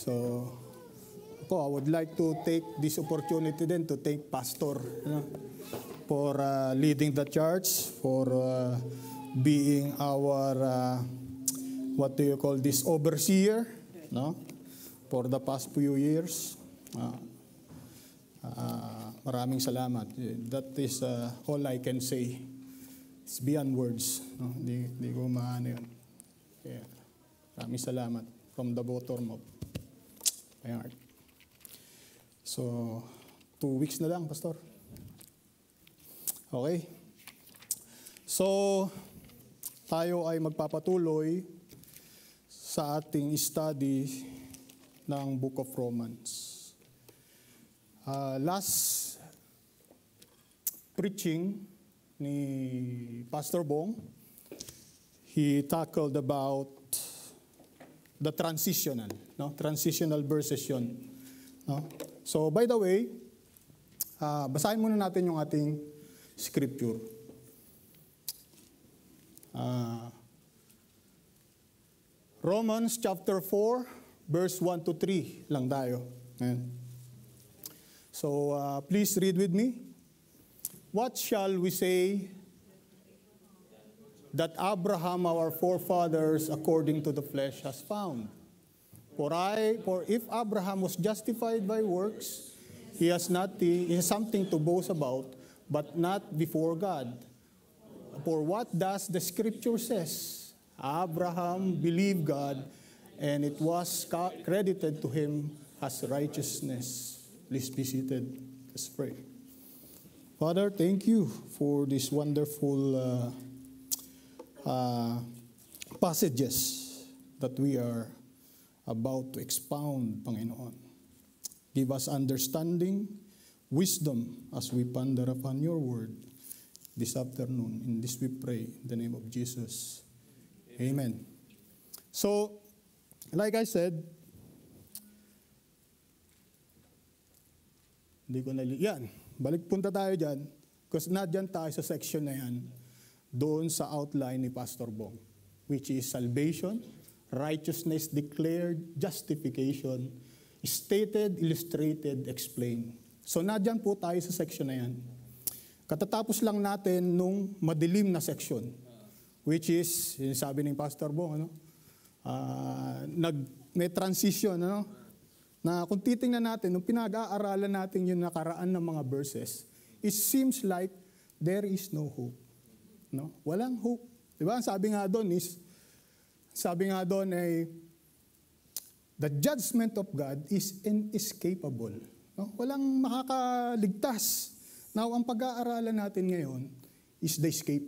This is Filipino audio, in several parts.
So, I would like to take this opportunity then to thank Pastor for leading the church, for being our, what do you call this, overseer, no? For the past few years. Maraming salamat. That is all I can say. It's beyond words. No? Di ko maano yun. Yeah. Maraming salamat from the bottom of my heart. So, 2 weeks na lang, Pastor. Okay. So, tayo ay magpapatuloy sa ating study ng Book of Romans. Last preaching ni Pastor Bong, he tackled about the transitional verses yun. No? So, by the way, basahin muna natin yung ating scripture. Romans chapter 4, verse 1 to 3 lang tayo. Ayan. So, please read with me. What shall we say that Abraham, our forefathers, according to the flesh, has found? For if Abraham was justified by works, he has something to boast about, but not before God. For what does the scripture says? Abraham believed God, and it was credited to him as righteousness. Please be seated. Let's pray. Father, thank you for these wonderful passages that we are about to expound, Panginoon. Give us understanding, wisdom as we ponder upon your word this afternoon. In this we pray, in the name of Jesus. Amen. So, like I said, punta tayo dyan, because nadyan tayo sa section na yan, doon sa outline ni Pastor Bong, which is salvation, righteousness declared, justification, stated, illustrated, explained. So nadyan po tayo sa section na yan. Katatapos lang natin nung madilim na section, which is, sabi ng Pastor Bong, may transition, na kung titingnan natin, nung pinag-aaralan natin yung nakaraan ng mga verses, it seems like there is no hope. No? Walang hope. Diba? Sabi nga doon ay, the judgment of God is inescapable. No? Walang makakaligtas. Now, ang pag-aaralan natin ngayon is the escape.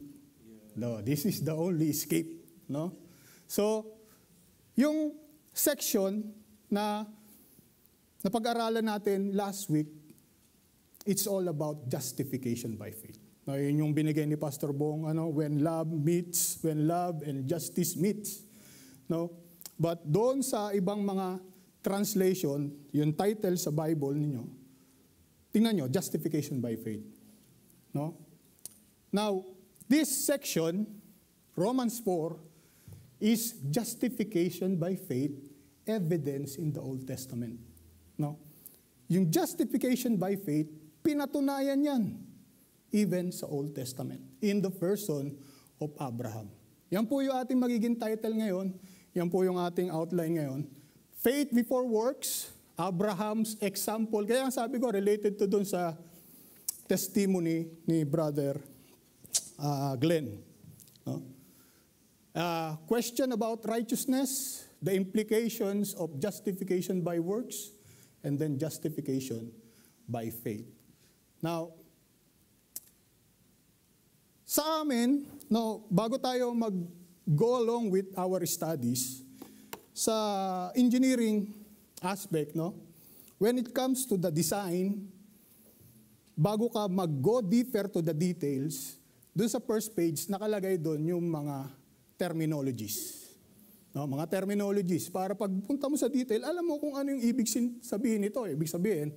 No, this is the only escape. No? So, yung section na napag-aralan natin last week, it's all about justification by faith. No, yun yung binigay ni Pastor Bong, when love and justice meets. No? But doon sa ibang mga translation, yung title sa Bible ninyo, tingnan nyo, justification by faith. No? Now, this section, Romans 4, is justification by faith, evidence in the Old Testament. No? Yung justification by faith, pinatunayan yan, even sa Old Testament, in the person of Abraham. Yan po yung ating magiging title ngayon, yan po yung ating outline ngayon. Faith before works, Abraham's example. Kaya sabi ko, related to dun sa testimony ni Brother Glenn. No? Question about righteousness, the implications of justification by works, and then justification by faith. Now, sa amin, bago tayo mag-go along with our studies, sa engineering aspect, when it comes to the design, bago ka mag-go deeper to the details, doon sa first page, nakalagay doon yung mga terminologies. No, mga terminologies. Para pagpunta mo sa detail, alam mo kung ano yung ibig sabihin nito. Ibig sabihin,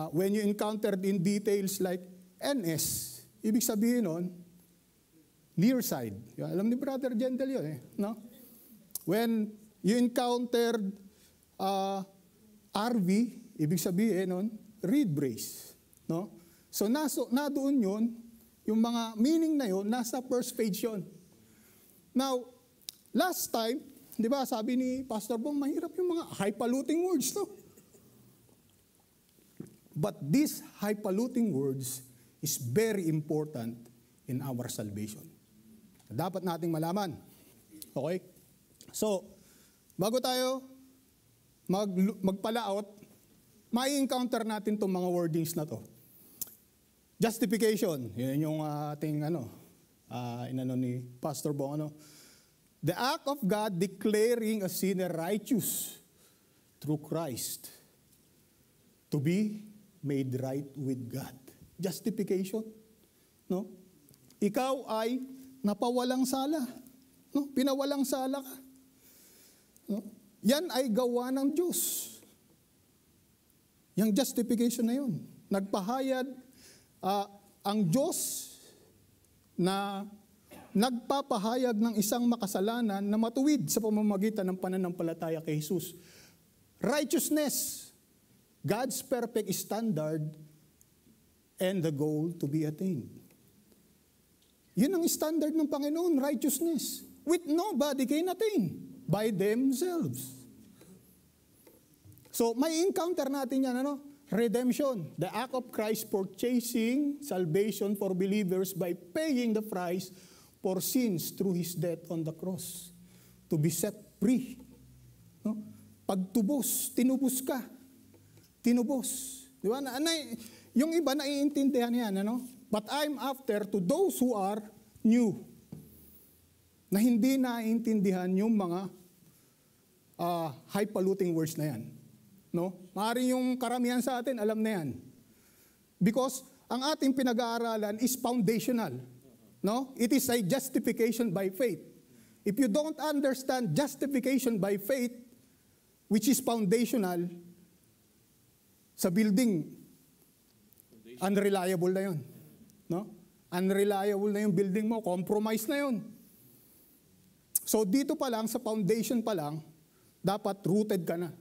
when you encountered in details like NS, ibig sabihin nun, near side. Alam ni Brother Jendel yun. No? When you encountered RV, ibig sabihin nun, reed brace. No? So na doon yun, yung mga meaning na yun, nasa first page yun. Now, last time, di ba, sabi ni Pastor Bong, mahirap yung mga highfalutin words, no? But these highfalutin words is very important in our salvation. Dapat nating malaman. Okay? So, bago tayo magpalaot, may encounter natin itong mga wordings na to. Justification, yun yung ating inano ni Pastor Bong. The act of God declaring a sinner righteous through Christ to be made right with God. Justification. No? Ikaw ay napawalang sala. No? Pinawalang sala ka. No? Yan ay gawa ng Diyos. Yung justification na yun. Nagpahayag ang Diyos na nagpapahayag ng isang makasalanan na matuwid sa pamamagitan ng pananampalataya kay Jesus. Righteousness, God's perfect standard, and the goal to be attained. Yun ang standard ng Panginoon, righteousness. Which nobody can attain by themselves. So, may encounter natin yan, redemption. The act of Christ purchasing salvation for believers by paying the price for sins through His death on the cross. To be set free. No? Pagtubos, tinubos ka. Tinubos. Di ba? Yung iba naiintindihan yan, But I'm after to those who are new. Na hindi naiintindihan yung mga highfalutin words na yan. No? Maaaring yung karamihan sa atin, alam na yan. Because ang ating pinag-aaralan is foundational. No? It is a justification by faith. If you don't understand justification by faith, which is foundational, sa building, unreliable na yun. No? Unreliable na yung building mo, compromise na yun. So dito pa lang, sa foundation pa lang, dapat rooted ka na.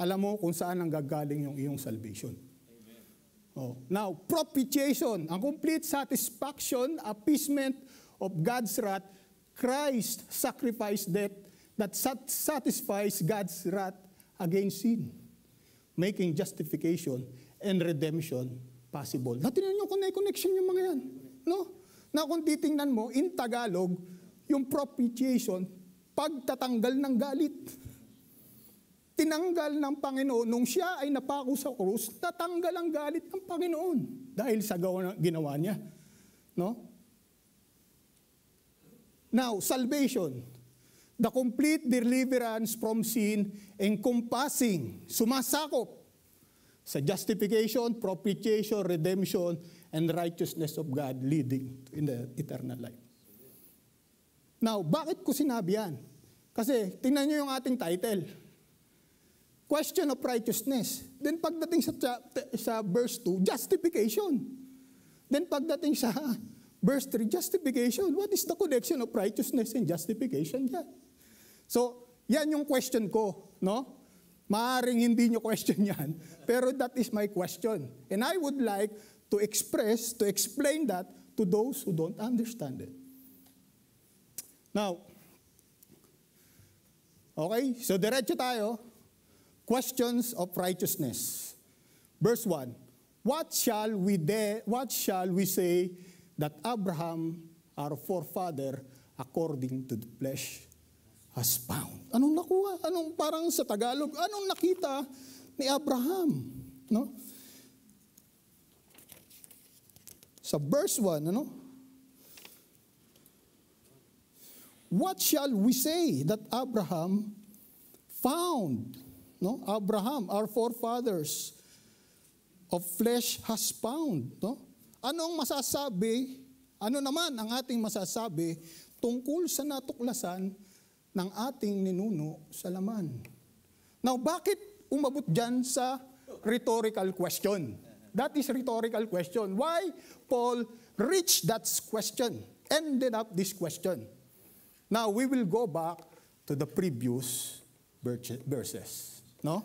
Alam mo kung saan ang gagaling yung iyong salvation. Oh. Now, propitiation, ang complete satisfaction, appeasement of God's wrath, Christ sacrificed that satisfies God's wrath against sin, making justification and redemption possible. Natin nyo kung connection yung mga yan. No? Na kung titingnan mo, in Tagalog, yung propitiation, pagtatanggal ng galit. Tinanggal ng Panginoon, nung siya ay napako sa krus, tatanggal ang galit ng Panginoon dahil sa ginawa niya. No? Now, salvation. The complete deliverance from sin encompassing, sumasakop sa justification, propitiation, redemption, and righteousness of God leading in the eternal life. Now, bakit ko sinabi yan? Kasi, tingnan nyo yung ating title. Question of righteousness. Then pagdating sa verse 2, justification. Then pagdating sa verse 3, justification. What is the connection of righteousness and justification? Yeah. So, yan yung question ko. No? Maaring hindi nyo question yan. Pero that is my question. And I would like to explain that to those who don't understand it. Now, okay, so diretso tayo. Questions of righteousness. Verse 1. What shall we say that Abraham, our forefather, according to the flesh, has found? Anong nakuha? Anong parang sa Tagalog? Anong nakita ni Abraham? No? Sa verse 1, What shall we say that Abraham found? No? Abraham, our forefathers of flesh has found. No? Ano ang masasabi, ano naman ang ating masasabi tungkol sa natuklasan ng ating ninuno sa laman? Now, bakit umabot dyan sa rhetorical question? That is rhetorical question. Why Paul reached that question, ended up this question? Now, we will go back to the previous verses. No?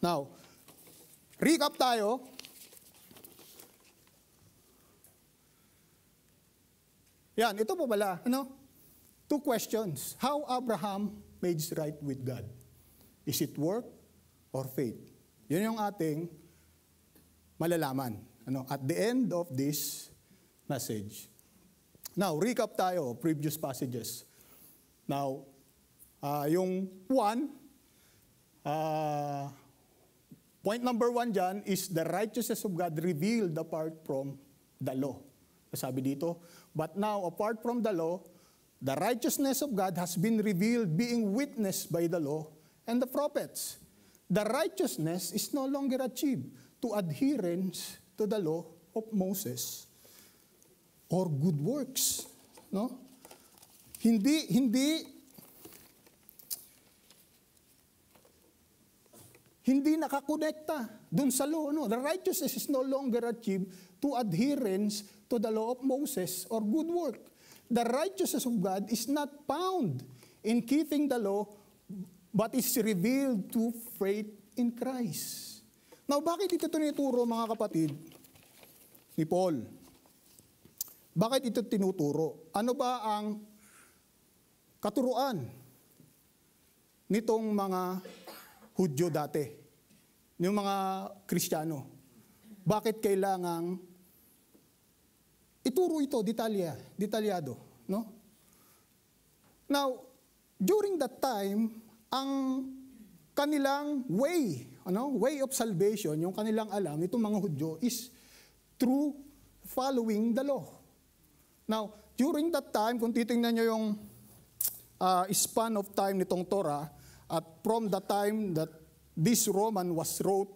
Now, recap tayo. Yan, ito po pala, ano? 2 questions. How Abraham made right with God? Is it work or faith? Yun yung ating malalaman. Ano? At the end of this message. Now, recap tayo, previous passages. Now, yung 1, point number 1 dyan is the righteousness of God revealed apart from the law. Sabi dito, but now apart from the law, the righteousness of God has been revealed, being witnessed by the law and the prophets. The righteousness is no longer achieved to adherence to the law of Moses or good works. No? Hindi nakakonekta dun sa law. No? The righteousness is no longer achieved to adherence to the law of Moses or good work. The righteousness of God is not found in keeping the law, but is revealed to faith in Christ. Now, bakit ito tinuturo, mga kapatid, ni Paul? Bakit ito tinuturo? Ano ba ang katuruan nitong mga Hudyo dati, yung mga Kristiyano? Bakit kailangang ituro ito detalyado, no? Now, during that time, ang kanilang way of salvation, yung kanilang alam, itong mga Hudyo, is through following the law. Now, during that time, kung titingnan nyo yung span of time nitong Torah, at from the time that this Roman was wrote,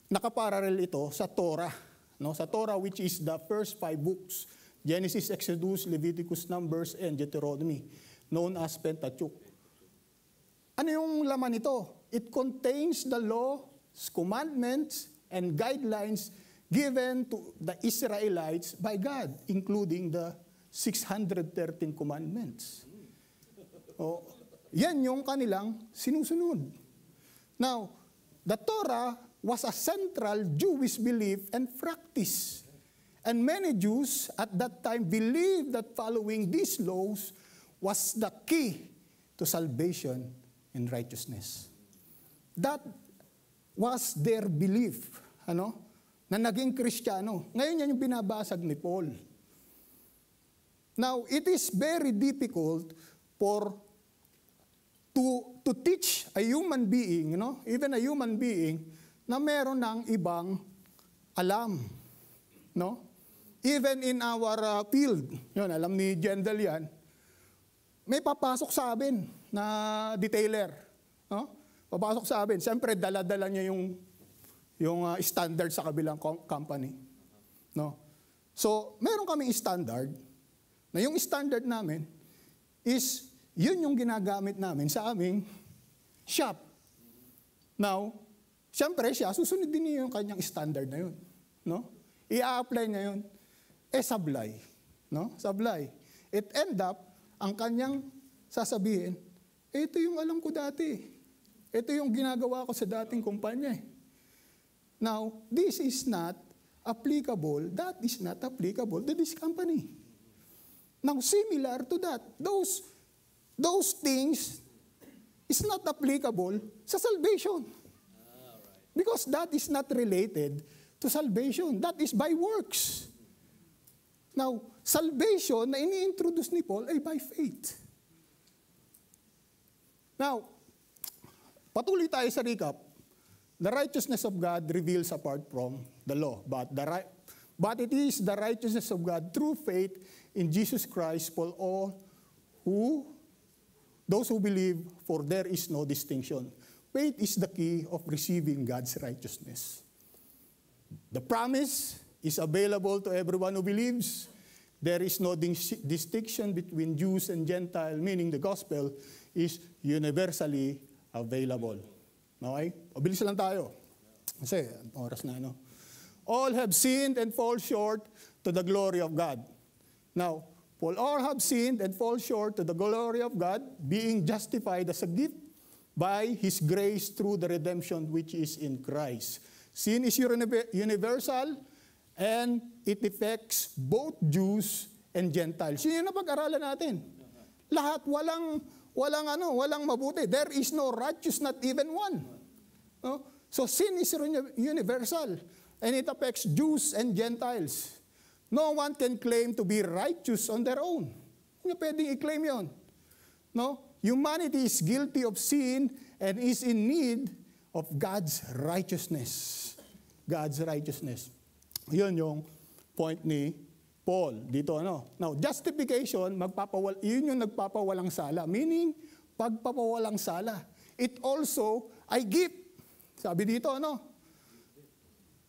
nakaparallel ito sa Torah. No? Sa Torah, which is the first 5 books, Genesis, Exodus, Leviticus, Numbers, and Deuteronomy, known as Pentateuch. Ano yung laman nito? It contains the laws, commandments, and guidelines given to the Israelites by God, including the 613 commandments. O, yan yung kanilang sinusunod. Now, the Torah was a central Jewish belief and practice. And many Jews at that time believed that following these laws was the key to salvation and righteousness. That was their belief, na naging Kristiyano. Ngayon yan yung binabasag ni Paul. Now, it is very difficult to teach a human being, even a human being, na meron ng ibang alam, no? Even in our field, yun, alam ni Jendel yan, may papasok sa amin na detailer, no? Papasok sa amin. Siyempre, dala-dala niya yung standard sa kabilang company, no? So, meron kaming standard, na yung standard namin is yun yung ginagamit namin sa aming shop. Now, siyempre siya, susunod din niya yung kanyang standard na yun. No? I-apply niya yun. Sablay. No? Sablay. It end up, ang kanyang sasabihin, ito yung alam ko dati. Ito yung ginagawa ko sa dating kumpanya. Now, this is not applicable, that is not applicable to this company. Now, similar to that, those things is not applicable sa salvation. Because that is not related to salvation. That is by works. Now, salvation na ini-introduce ni Paul ay by faith. Now, patuloy tayo sa recap. The righteousness of God reveals apart from the law. But it is the righteousness of God through faith in Jesus Christ for all those who believe, for there is no distinction. Faith is the key of receiving God's righteousness. The promise is available to everyone who believes. There is no distinction between Jews and Gentiles, meaning the gospel is universally available. Okay? Mabilis lang tayo. Kasi, oras na, All have sinned and fall short to the glory of God. Now, all have sinned and fall short to the glory of God, being justified as a gift by His grace through the redemption which is in Christ. Sin is universal and it affects both Jews and Gentiles. Yun yung napag-aralan natin. Lahat, walang mabuti. There is no righteous, not even one. No? So sin is universal and it affects Jews and Gentiles. No one can claim to be righteous on their own. Hindi pwedeng i-claim yun. No? Humanity is guilty of sin and is in need of God's righteousness. God's righteousness. Yun yung point ni Paul dito. Now, justification, yun yung nagpapawalang sala. Meaning, pagpapawalang sala. It also, I give. Sabi dito,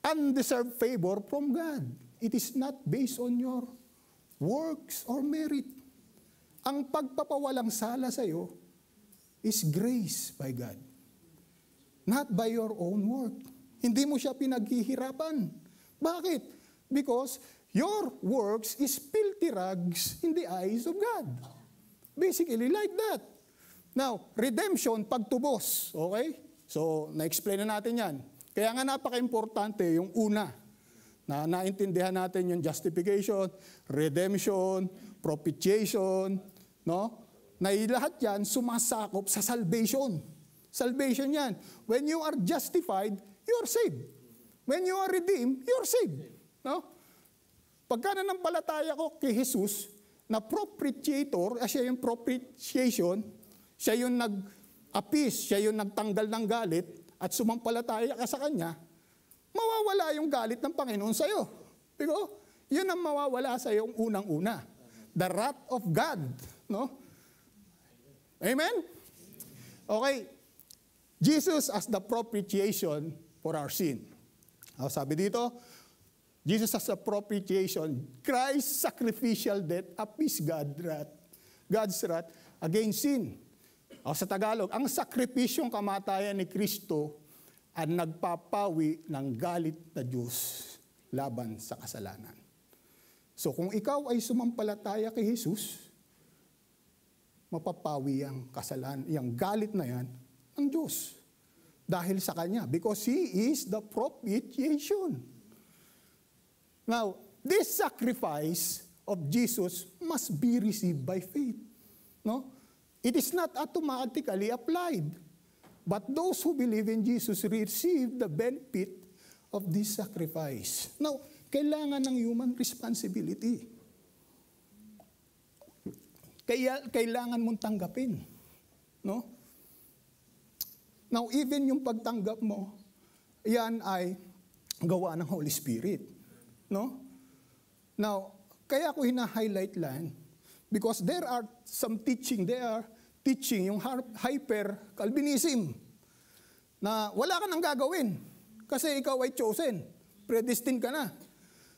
undeserved favor from God. It is not based on your works or merit. Ang pagpapawalang sala sa iyo is grace by God. Not by your own work. Hindi mo siya pinaghihirapan. Bakit? Because your works is filthy rags in the eyes of God. Basically like that. Now, redemption, pagtubos. Okay? So, na-explain na natin yan. Kaya nga napaka-importante yung una, na naintindihan natin yung justification, redemption, propitiation, no? Na lahat yan sumasakop sa salvation. Salvation yan. When you are justified, you are saved. When you are redeemed, you are saved. No? Pagka nanampalataya ko kay Jesus, na propitiator, siya yung propitiation, siya yung nag-appease, siya yung nagtanggal ng galit, at sumampalataya ka sa Kanya, mawawala yung galit ng Panginoon sa iyo. Because yun ang mawawala sa iyo unang-una. The wrath of God. No? Amen? Okay. Jesus as the propitiation for our sin. Sabi dito, Jesus as a propitiation, Christ's sacrificial death appeased God's wrath against sin. Sa Tagalog, ang sakripisyong kamatayan ni Kristo ang nagpapawi ng galit na Diyos laban sa kasalanan. So kung ikaw ay sumampalataya kay Jesus, mapapawi ang kasalanan, yung galit na yan ng Diyos. Dahil sa Kanya, because He is the propitiation. Now, this sacrifice of Jesus must be received by faith. No? It is not automatically applied. But those who believe in Jesus receive the benefit of this sacrifice. Now, kailangan ng human responsibility. Kailangan mong tanggapin. No? Now, even yung pagtanggap mo, yan ay gawa ng Holy Spirit. No? Now, kaya ako hina-highlight lang, because there are some teaching, yung hyper-Calvinism, na wala ka nang gagawin, kasi ikaw ay chosen, predestined ka na.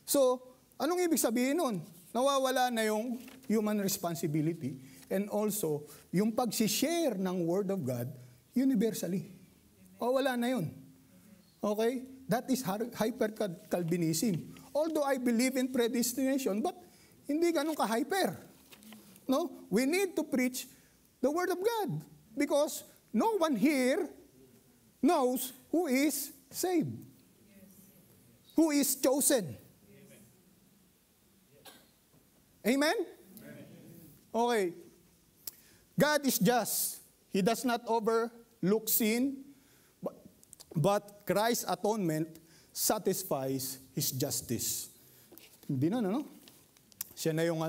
So, anong ibig sabihin nun? Nawawala na yung human responsibility, and also, yung pag-share ng Word of God, universally. Wala na yun. Okay? That is hyper-Calvinism. Although I believe in predestination, but hindi ganun ka-hyper. No? We need to preach the Word of God. Because no one here knows who is saved. Who is chosen. Amen? Okay. God is just. He does not overlook sin, but Christ's atonement satisfies His justice. Hindi na, no? Siya na yung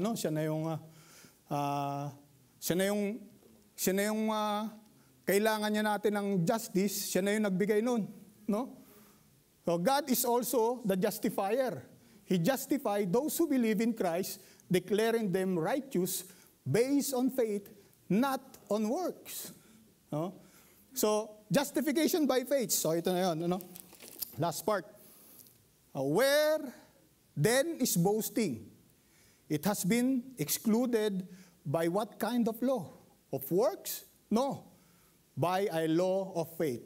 kailangan niya natin ng justice, siya na yung nagbigay nun. No? So God is also the justifier. He justified those who believe in Christ, declaring them righteous based on faith, not on works. No? So, justification by faith. So, ito na yun. Ano? Last part. Where then is boasting? It has been excluded by what kind of law? Of works? No. By a law of faith.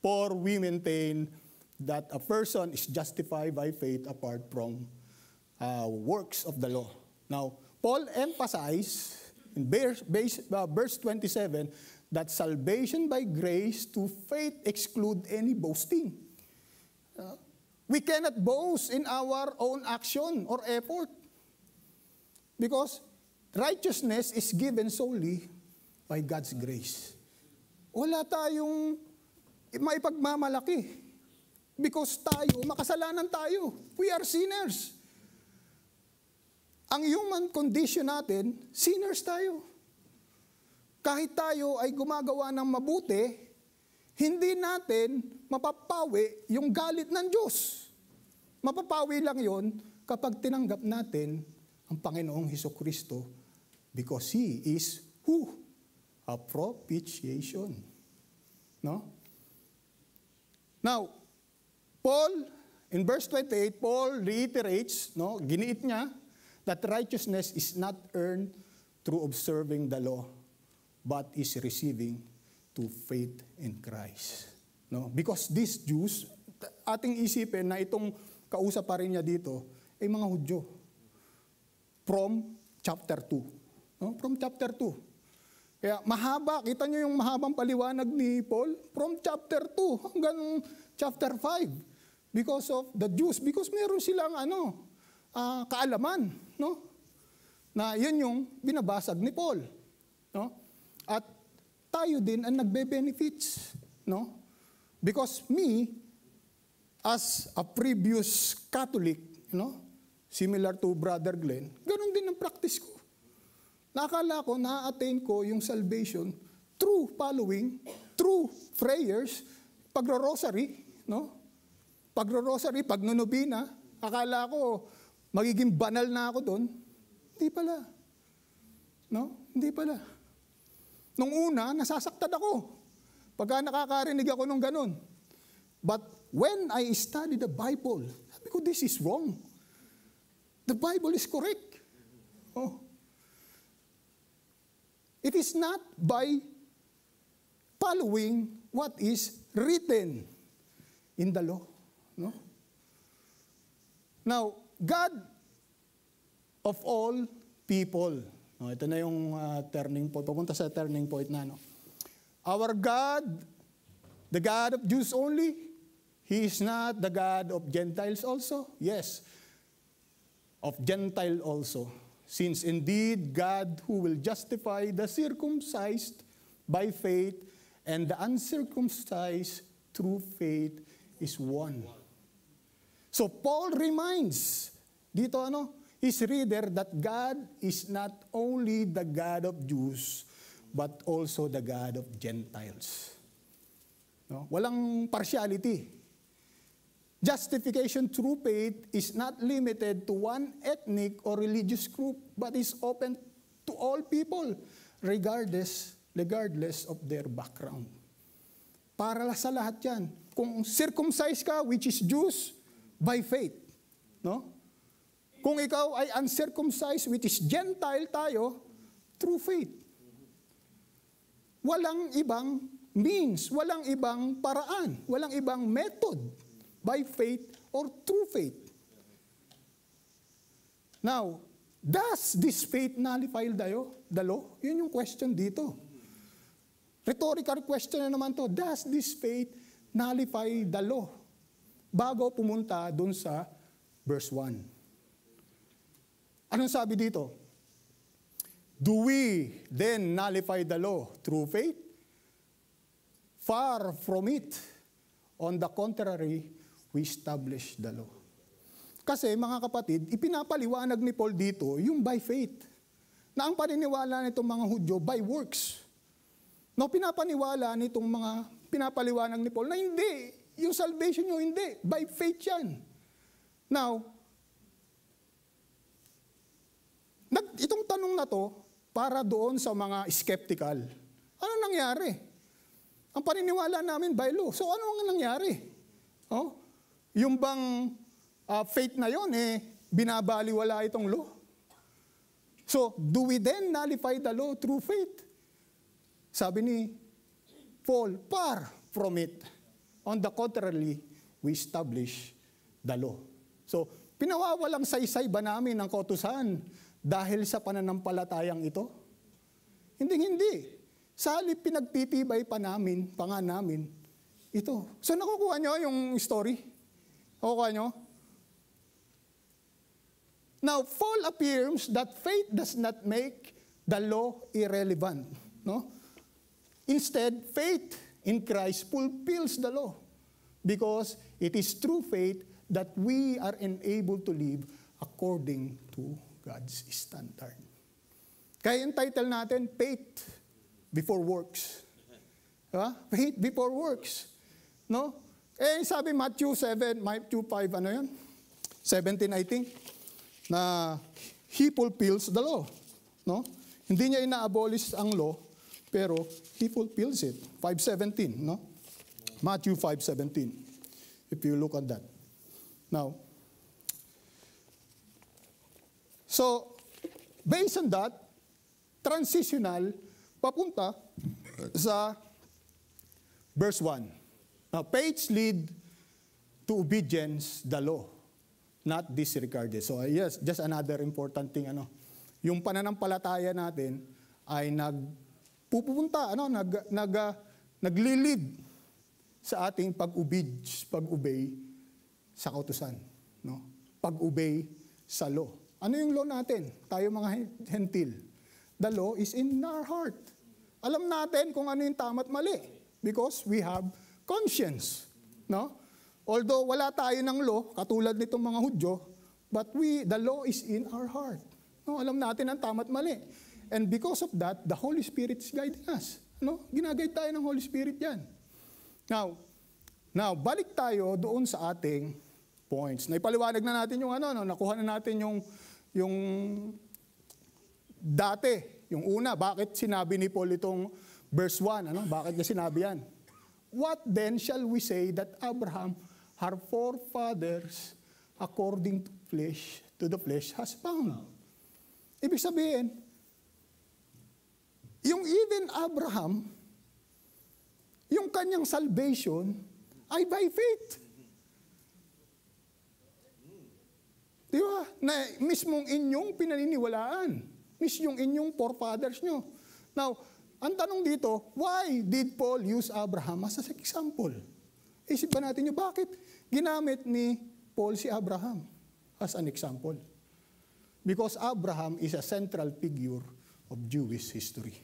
For we maintain that a person is justified by faith apart from works of the law. Now, Paul emphasized in verse 27, that salvation by grace to faith exclude any boasting. We cannot boast in our own action or effort because righteousness is given solely by God's grace. Wala tayong maipagmamalaki because tayo, makasalanan tayo. We are sinners. Ang human condition natin, sinners tayo. Kahit tayo ay gumagawa ng mabuti, hindi natin mapapawi yung galit ng Diyos. Mapapawi lang yon kapag tinanggap natin ang Panginoong Hesukristo because He is who? A propitiation. No? Now, Paul, in verse 28, Paul reiterates, no, giniit niya, that righteousness is not earned through observing the law, but is receiving to faith in Christ. No? Because these Jews, ating isipin na itong kausap pa rin niya dito, ay mga Hudyo. From chapter 2. No? From chapter 2. Kaya mahaba, kita niyo yung mahabang paliwanag ni Paul? From chapter 2 hanggang chapter 5. Because of the Jews. Because meron silang kaalaman. No? Na yun yung binabasag ni Paul. No? At tayo din ang nagbe-benefits. No? Because me, as a previous Catholic, similar to Brother Glenn, ganun din ang practice ko. Nakala ko, na-attain ko yung salvation through following, through prayers, pagro-rosary, no? Pagro-rosary, pagnunubina, akala ko, magiging banal na ako doon. Hindi pala. No? Hindi pala. Nung una, nasasaktan ako. Pagka nakakarinig ako nung ganun. But when I study the Bible, sabi ko, this is wrong. The Bible is correct. Oh. It is not by following what is written in the law. No? Now, God of all people. No, ito na yung turning point. Pupunta sa turning point na. No? Our God, the God of Jews only, He is not the God of Gentiles also? Yes, of Gentile also. Since indeed God who will justify the circumcised by faith and the uncircumcised through faith is one. So Paul reminds dito his reader that God is not only the God of Jews but also the God of Gentiles. No? Walang partiality. Justification through faith is not limited to one ethnic or religious group, but is open to all people, regardless of their background. Para sa lahat yan. Kung circumcised ka, which is Jews, by faith. No? Kung ikaw ay uncircumcised, which is Gentile tayo, through faith. Walang ibang means, walang ibang paraan, walang ibang method. By faith or through faith. Now, does this faith nullify the law? Yun yung question dito. Rhetorical question na naman to. Does this faith nullify the law? Bago pumunta dun sa verse 1. Anong sabi dito? Do we then nullify the law through faith? Far from it. On the contrary, we establish the law. Kasi mga kapatid, ipinapaliwanag ni Paul dito yung by faith. Na ang paniniwala nitong mga Hudyo by works. No, pinapaliwanag ni Paul na hindi, yung salvation nyo hindi, by faith yan. Now, itong tanong na to, para doon sa mga skeptical, ano nangyari? Ang paniniwala namin by law. So ano ang nangyari? Oh? Yung bang faith na yon binabaliwala itong law? So, do we then nullify the law through faith? Sabi ni Paul, far from it. On the contrary, we establish the law. So, pinawawalang saysay ba namin ang kautusan dahil sa pananampalatayang ito? Hindi. Sa halip pinagtitibay pa nga namin, ito. So nakukuha nyo yung story? Nakukuha nyo? Now, Paul affirms that faith does not make the law irrelevant. No? Instead, faith in Christ fulfills the law because it is through faith that we are enabled to live according to God's standard. Kaya yung title natin, Faith Before Works. Diba? Faith before works. No? Sabi Matthew 5, ano yun? 17, I think, na he fulfills the law. No? Hindi niya ina-abolish ang law, pero he fulfills it. 5:17, no? Matthew 5:17. If you look at that. Now, so, based on that, transitional, papunta sa verse 1. Now, faith lead to obedience, the law, not disregarded. So, yes, just another important thing, yung pananampalataya natin ay naglilid sa ating pag-obey sa kautusan, no? Pag-obey sa law. Ano yung law natin? Tayo mga hentil. The law is in our heart. Alam natin kung ano yung tama at mali because we have conscience, no? Although wala tayo ng law katulad nitong mga Hudyo, but the law is in our heart. No, alam natin ang tama at mali. And because of that, the Holy Spirit is guiding us. No? Ginaguide tayo ng Holy Spirit yan. Now, balik tayo doon sa ating points. Naipaliwanag na natin yung nakuha na natin yung dati, yung una, bakit sinabi ni Paul itong verse 1, bakit niya sinabi yan? What then shall we say that Abraham, our forefathers, according to the flesh, has found? Ibig sabihin, yung even Abraham, yung kanyang salvation ay by faith. Di ba? Na mismong inyong pinaniniwalaan. Mismong inyong forefathers nyo. Now, ang tanong dito, why did Paul use Abraham as an example? Isip ba natin nyo, bakit ginamit ni Paul si Abraham as an example? Because Abraham is a central figure of Jewish history.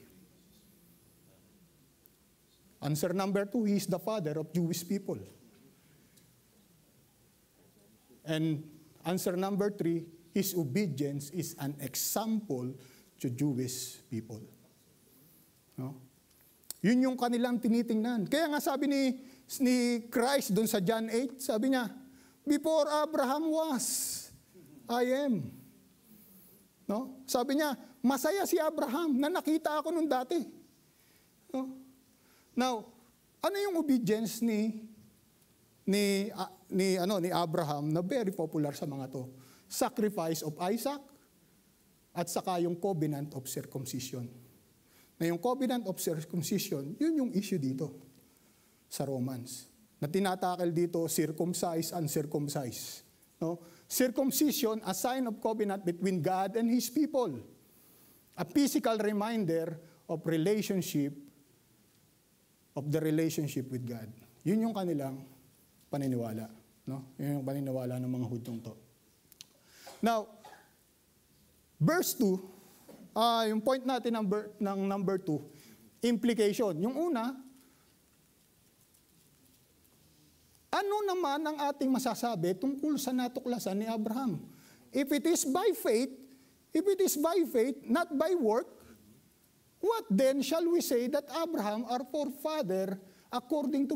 Answer number 2, he is the father of Jewish people. And answer number 3, his obedience is an example to Jewish people. No? Yun yung kanilang tinitingnan. Kaya nga sabi ni Christ doon sa John 8, sabi niya, before Abraham was, I am. No? Sabi niya, masaya si Abraham na nakita ako nung dati. No? Now, ano yung obedience ni Abraham na very popular sa mga to? Sacrifice of Isaac at saka yung covenant of circumcision. Na yung covenant of circumcision, yun yung issue dito sa Romans. Na tinatakil dito, circumcised, uncircumcised. No? Circumcision, a sign of covenant between God and His people. A physical reminder of the relationship with God. Yun yung kanilang paniniwala. No? Yun yung paniniwala ng mga Hudyong to. Now, verse 2, yung point natin ng number 2, implication. Yung una, ano naman ang ating masasabi tungkol sa natuklasan ni Abraham? If it is by faith, not by work, what then shall we say that Abraham, our forefather, according to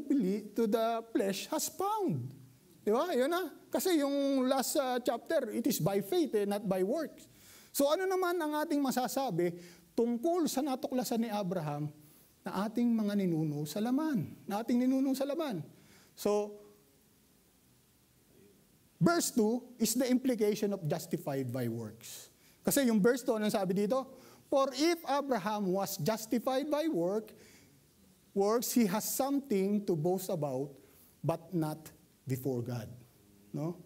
the flesh, has found? Di ba? Yun na. Kasi yung last chapter, it is by faith, not by works. So ano naman ang ating masasabi tungkol sa natuklasan ni Abraham na ating mga ninuno sa laman? So, verse 2 is the implication of justified by works. Kasi yung verse 2, anong sabi dito? For if Abraham was justified by works, he has something to boast about, but not before God. No?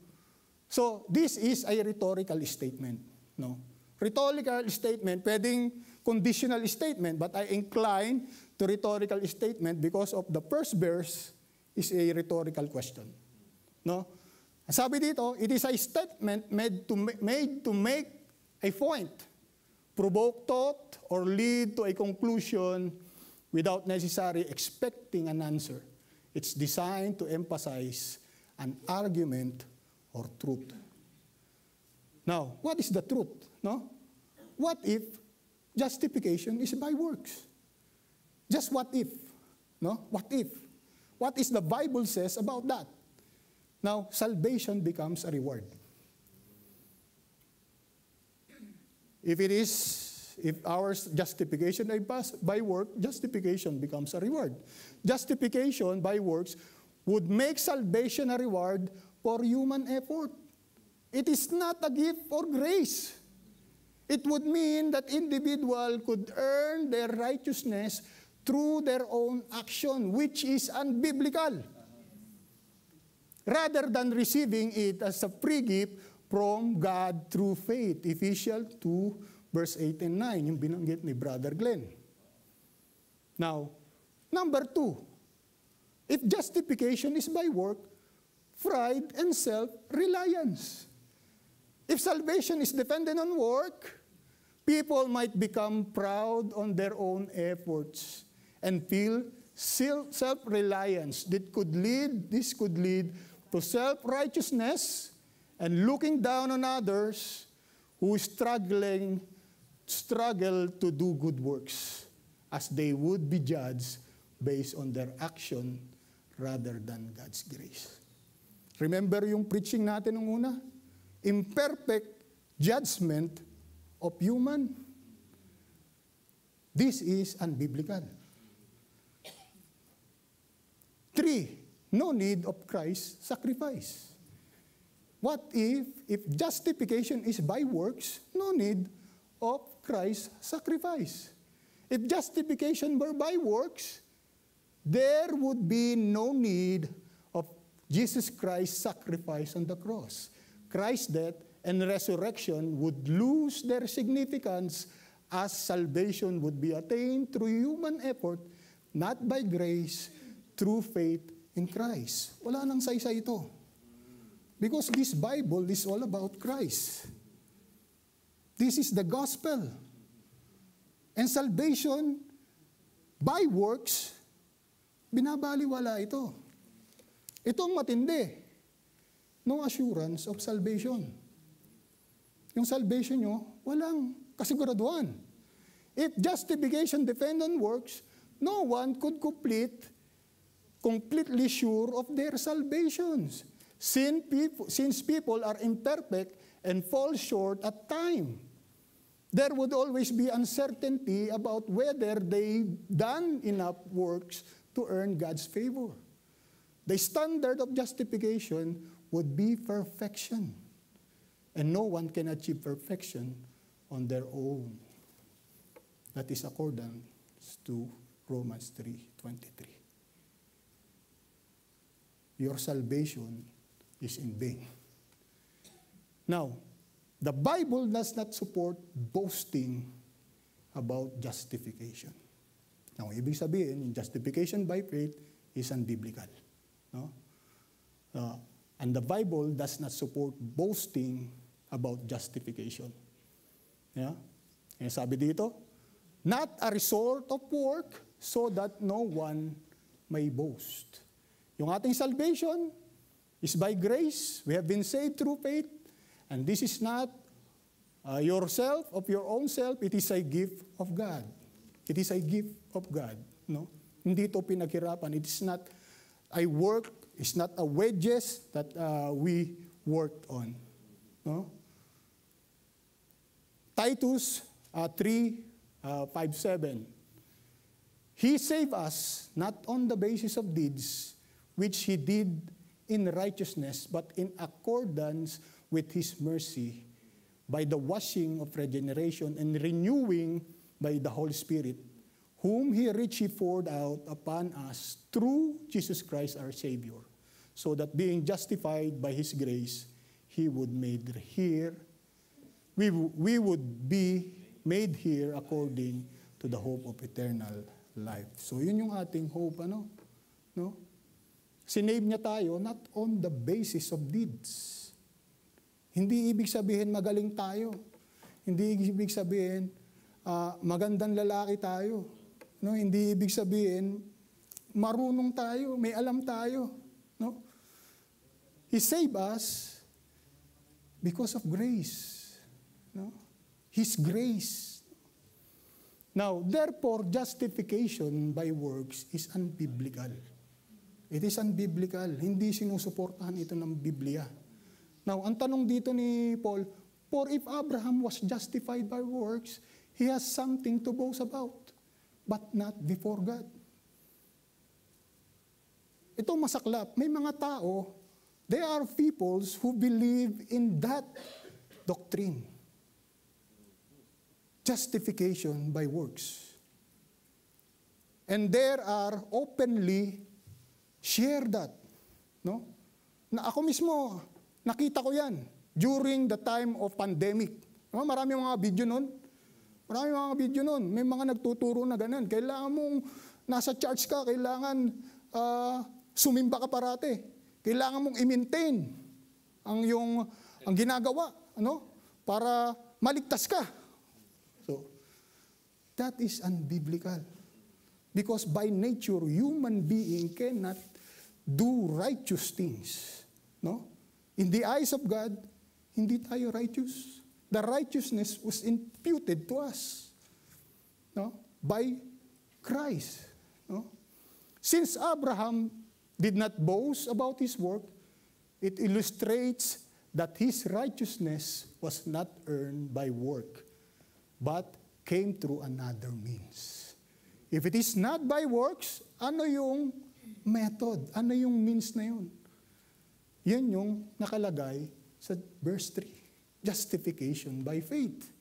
So, this is a rhetorical statement. No? Rhetorical statement, pwedeng conditional statement, but I incline to rhetorical statement because of the first verse is a rhetorical question. No? Sabi dito, it is a statement made to make a point, provoke thought, or lead to a conclusion without necessarily expecting an answer. It's designed to emphasize an argument or truth. Now, what is the truth? No? What if justification is by works? Just what if? No? What if? What is the Bible says about that? Now, salvation becomes a reward. If our justification is by work, justification becomes a reward. Justification by works would make salvation a reward for human effort. It is not a gift or grace. It would mean that individual could earn their righteousness through their own action, which is unbiblical, rather than receiving it as a free gift from God through faith. Ephesians 2, verse 8 and 9, yung binanggit ni Brother Glenn. Now, number 2, if justification is by work, pride and self-reliance. If salvation is dependent on work, people might become proud on their own efforts and feel self-reliance. This could lead to self-righteousness and looking down on others who struggle to do good works, as they would be judged based on their action rather than God's grace. Remember yung preaching natin nung una? Imperfect judgment of human. This is unbiblical. 3, no need of Christ's sacrifice. What if justification is by works, no need of Christ's sacrifice? If justification were by works, there would be no need of Jesus Christ's sacrifice on the cross. Christ's death and resurrection would lose their significance, as salvation would be attained through human effort, not by grace, through faith in Christ. Wala nang saysay ito. Because this Bible is all about Christ. This is the gospel. And salvation by works, binabaliwala ito. Itong matindi. No assurance of salvation. Yung salvation nyo, walang kasiguraduhan. If justification depend on works, no one could completely sure of their salvations. Since people are imperfect and fall short at time, there would always be uncertainty about whether they've done enough works to earn God's favor. The standard of justification would be perfection. And no one can achieve perfection on their own. That is according to Romans 3:23. Your salvation is in vain. Now, the Bible does not support boasting about justification. Now, ibig sabihin, justification by faith is unbiblical. No? And the Bible does not support boasting about justification. Yeah? And sabi dito, not a result of work so that no one may boast. Yung ating salvation is by grace. We have been saved through faith. And this is not yourself, of your own self. It is a gift of God. It is a gift of God. No? Hindi ito pinaghirapan. It is not a work. It's not a wages that we worked on. No? Titus 3:5-7. He saved us not on the basis of deeds, which he did in righteousness, but in accordance with his mercy, by the washing of regeneration and renewing by the Holy Spirit, whom he richly poured out upon us through Jesus Christ our Savior, so that being justified by his grace, we would be made here according to the hope of eternal life. So yun yung ating hope, ano? No? Sinave niya tayo not on the basis of deeds. Hindi ibig sabihin magaling tayo. Hindi ibig sabihin magandang lalaki tayo. No? Hindi ibig sabihin marunong tayo, may alam tayo. No? He saved us because of grace. No? His grace. Now, therefore, justification by works is unbiblical. It is unbiblical. Hindi sinusuportahan ito ng Biblia. Now, ang tanong dito ni Paul, for if Abraham was justified by works, he has something to boast about, but not before God. Ito masaklap. May mga tao, there are peoples who believe in that doctrine. Justification by works. And there are openly share that. No? Na ako mismo, nakita ko yan during the time of pandemic. No? Marami mga video nun. May mga nagtuturo na ganun. Kailangan mong nasa church ka, kailangan sumimba ka parate. Kailangan mong i-maintain ang ginagawa, ano? Para maligtas ka. So, that is unbiblical. Because by nature, human being cannot do righteous things. No? In the eyes of God, hindi tayo righteous. The righteousness was imputed to us, no? By Christ. No? Since Abraham did not boast about his work, it illustrates that his righteousness was not earned by work, but came through another means. If it is not by works, ano yung method? Ano yung means na yun? Yan yung nakalagay sa verse 3. Justification by faith.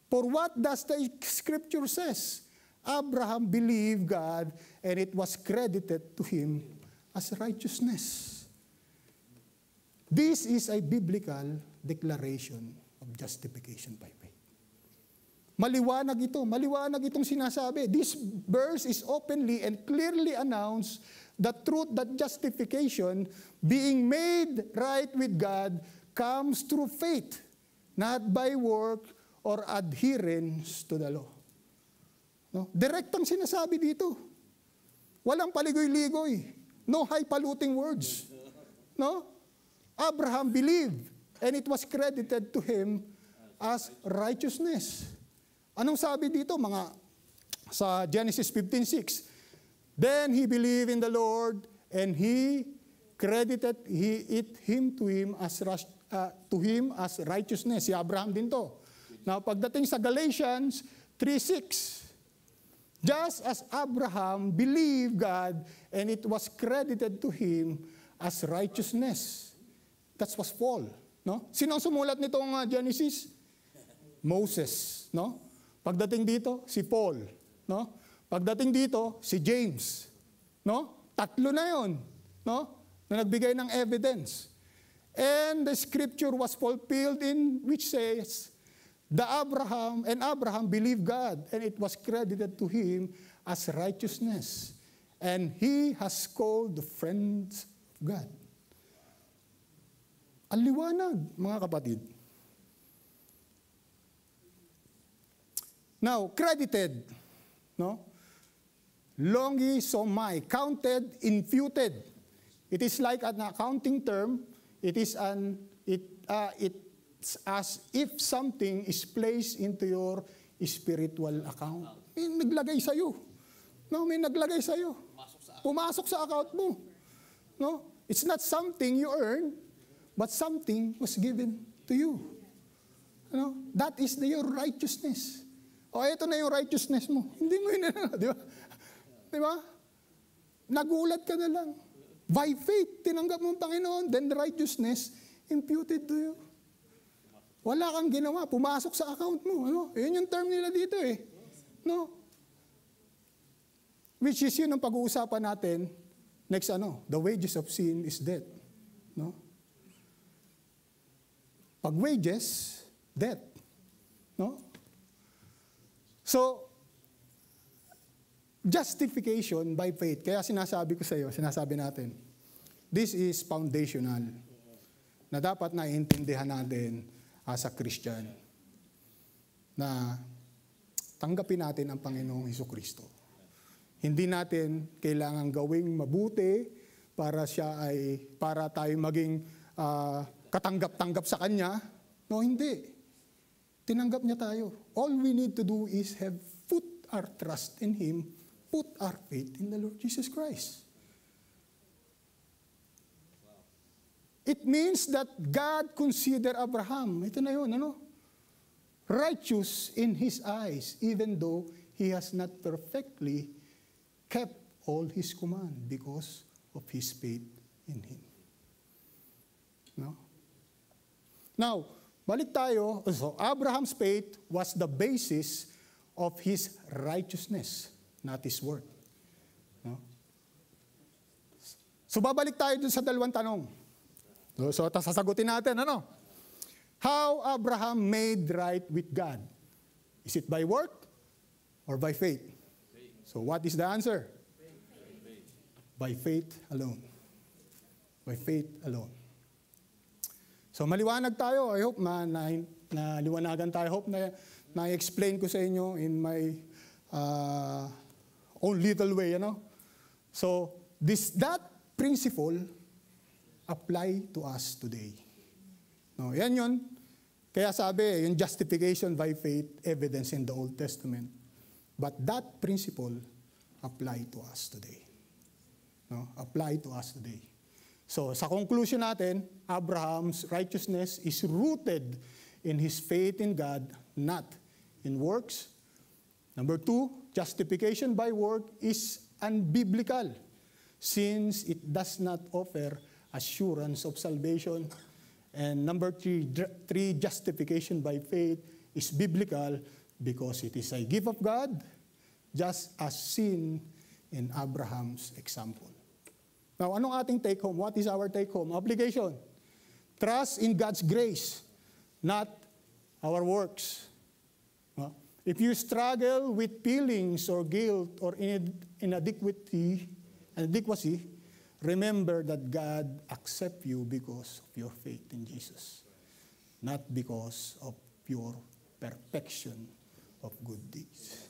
For what does the scripture says? Abraham believed God and it was credited to him as righteousness. This is a biblical declaration of justification by faith. Maliwanag itong sinasabi. This verse is openly and clearly announced the truth that justification, being made right with God, comes through faith, not by work or adherence to the law. No? Direktang sinasabi dito. Walang paligoy-ligoy. No highfalutin words. No? Abraham believed, and it was credited to him as righteousness. Anong sabi dito? Sa Genesis 15:6. Then he believed in the Lord, and he credited him to him as righteousness. Si Abraham din to. Now, pagdating sa Galatians 3:6, just as Abraham believed God, and it was credited to him as righteousness. That was Paul. No? Sino ang sumulat nitong Genesis? Moses. No? Pagdating dito, si Paul. No? Pagdating dito, si James. No? Tatlo na yon, no? Na nagbigay ng evidence. And the scripture was fulfilled in which says, Abraham believed God, and it was credited to him as righteousness. And he has called the friends of God. Ang liwanag, mga kapatid. Now, credited, no? Logizomai, counted, imputed. It is like an accounting term. It's as if something is placed into your spiritual account. May naglagay sa'yo. No, may naglagay sa'yo. Pumasok sa account mo. No? It's not something you earn, but something was given to you. No? That is your righteousness. O, ito na yung righteousness mo. Hindi mo yun, di ba? Di ba? Nagulat ka na lang. By faith, tinanggap mo ang Panginoon, then the righteousness imputed to you. Wala kang ginawa, pumasok sa account mo. Ano? Yun yung term nila dito eh. No? Which is yun ang pag-uusapan natin next the wages of sin is death. No? Pag wages, death. No? So, justification by faith. Kaya sinasabi ko sa iyo, sinasabi natin, this is foundational na dapat naiintindihan natin as a Christian na tanggapin natin ang Panginoong Hesukristo. Hindi natin kailangan gawing mabuti para tayo maging katanggap-tanggap sa Kanya. No, hindi. Tinanggap niya tayo. All we need to do is have put our trust in Him, put our faith in the Lord Jesus Christ. It means that God considered Abraham, ito na yun, righteous in His eyes, even though he has not perfectly kept all His command because of his faith in Him. No? Now, balik tayo. So, Abraham's faith was the basis of his righteousness, not his work. No? So, babalik tayo dun sa dalawang tanong. So, sasagutin natin, How Abraham made right with God? Is it by work or by faith? So, what is the answer? By faith alone. By faith alone. So, maliwanag tayo. I hope na liwanagan tayo. I hope na explain ko sa inyo in my own little way, So, that principle apply to us today. No, yan yun. Kaya sabi, yung justification by faith, evidence in the Old Testament. But that principle apply to us today. No, apply to us today. So, sa conclusion natin, Abraham's righteousness is rooted in his faith in God, not in works. Number 2, justification by work is unbiblical since it does not offer assurance of salvation. And number 3, justification by faith is biblical because it is a gift of God, just as seen in Abraham's example. Now, anong ating take home? What is our take home? Obligation. Trust in God's grace, not our works. If you struggle with feelings or guilt or inadequacy, remember that God accepts you because of your faith in Jesus, not because of your perfection of good deeds.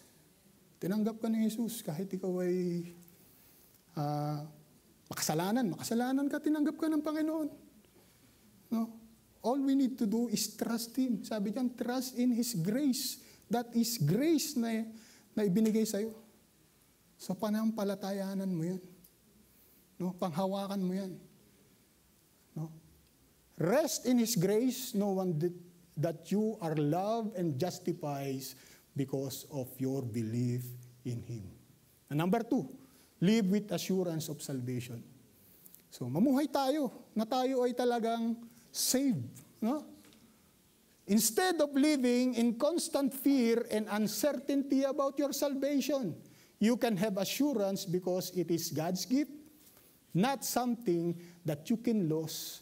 Tinanggap ka ni Jesus kahit ikaw ay makasalanan ka, tinanggap ka ng Panginoon. No? All we need to do is trust Him. Sabi diyan, trust in His grace. That is grace na ibinigay sa'yo. So, panampalatayanan mo yan. No? Panghawakan mo yan. No? Rest in His grace, no one that you are loved and justified because of your belief in Him. And number 2, live with assurance of salvation. So, mamuhay tayo na tayo ay talagang saved. No? Instead of living in constant fear and uncertainty about your salvation, you can have assurance because it is God's gift, not something that you can lose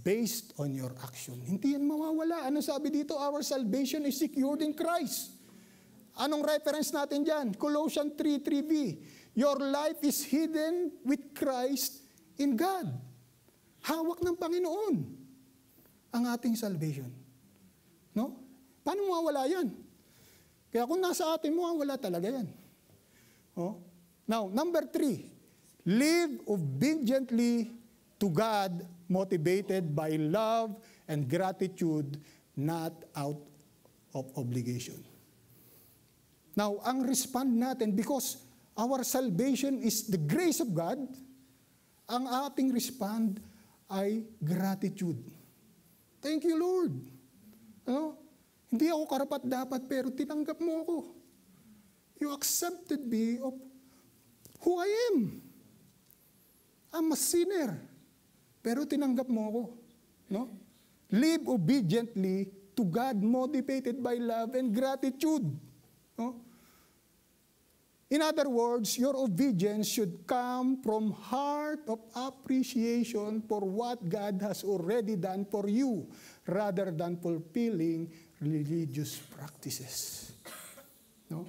based on your action. Hindi yan mawawala. Ano sabi dito? Our salvation is secured in Christ. Anong reference natin dyan? Colossians 3:3b. Your life is hidden with Christ in God. Hawak ng Panginoon ang ating salvation. No? Paano mawawala yan? Kaya kung nasa atin mo, wala talaga yan. Oh? Now, number 3, live obediently to God, motivated by love and gratitude, not out of obligation. Now, ang respond natin, because our salvation is the grace of God, ang ating respond ay gratitude. Thank you, Lord. Ano? Hindi ako karapat-dapat, pero tinanggap mo ako. You accepted me of who I am. I'm a sinner, pero tinanggap mo ako. No? Live obediently to God, motivated by love and gratitude. No? In other words, your obedience should come from heart of appreciation for what God has already done for you, rather than fulfilling religious practices. No?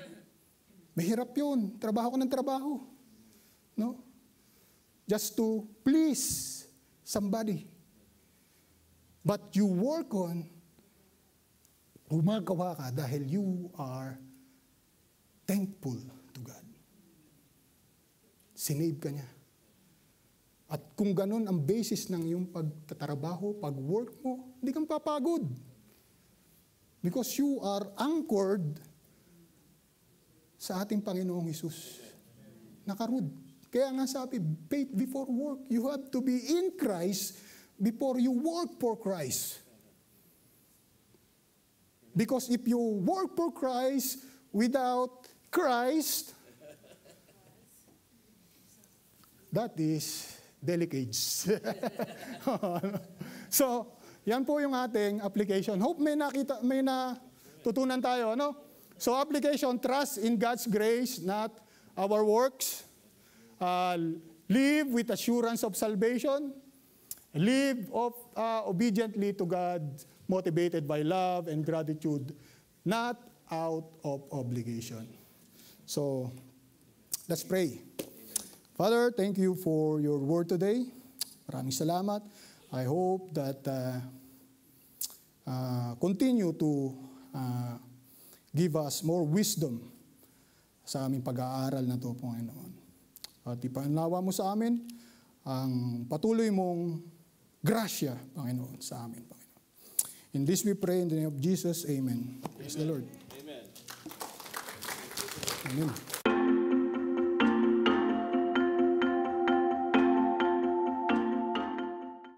Mahirap yun. Trabaho ko ng trabaho. No? Just to please somebody. But you work on, gumagawa ka dahil you are thankful to God. Sinave ka niya. At kung ganun ang basis ng iyong pagtatrabaho, pag-work mo, hindi kang papagod. Because you are anchored sa ating Panginoong Hesus. Nakarud. Kaya nga sabi, faith before work. You have to be in Christ before you work for Christ. Because if you work for Christ without Christ, that is delicates. So, yan po yung ating application. Hope may natutunan tayo, ano? So, application, trust in God's grace, not our works. Live with assurance of salvation. Live obediently to God, motivated by love and gratitude, not out of obligation. So, let's pray. Father, thank you for your word today. Maraming salamat. I hope that continue to give us more wisdom sa aming pag-aaral na ito, Panginoon. At ipanlawa mo sa amin ang patuloy mong grasya, Panginoon, sa amin, Panginoon. In this we pray in the name of Jesus. Amen. Praise the Lord. Amen. Amen.